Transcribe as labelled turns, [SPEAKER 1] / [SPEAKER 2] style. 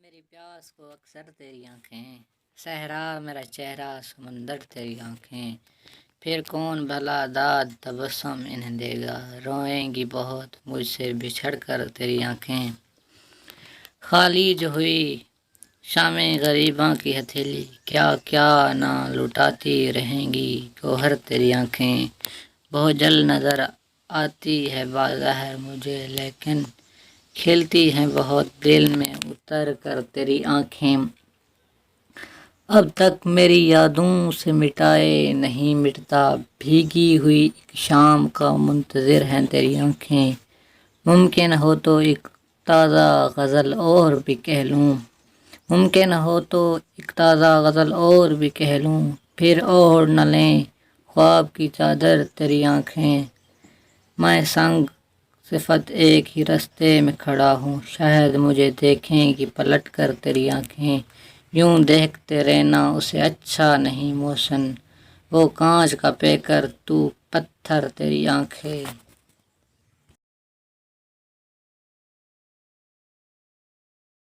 [SPEAKER 1] میری پیاس کو اکثر تیری آنکھیں، صحرا میرا چہرہ سمندر تیری آنکھیں، پھر کون بھلا داد تبسم انہیں دے گا، روئیں گی بہت مجھ سے بچھڑ کر تیری آنکھیں، خالی جو ہوئی شام غریباں کی ہتھیلی، کیا کیا نہ لٹاتی رہیں گی گوہر تیری آنکھیں، بہت جل نظر آتی ہے بظاہر مجھے لیکن کھیلتی ہیں بہت دل میں اتر کر تیری آنکھیں، اب تک میری یادوں سے مٹائے نہیں مٹتا، بھیگی ہوئی ایک شام کا منتظر ہیں تیری آنکھیں، ممکن ہو تو ایک تازہ غزل اور بھی کہہ لوں، ممکن ہو تو ایک تازہ غزل اور بھی کہہ لوں، پھر اوڑھ نہ لیں خواب کی چادر تیری آنکھیں، میں سنگ صفت ایک ہی رستے میں کھڑا ہوں، شاید مجھے دیکھیں گی پلٹ کر تیری آنکھیں، یوں دیکھتے رہنا اسے اچھا نہیں محسن، وہ کانچ کا پے کر تو پتھر تیری آنکھیں۔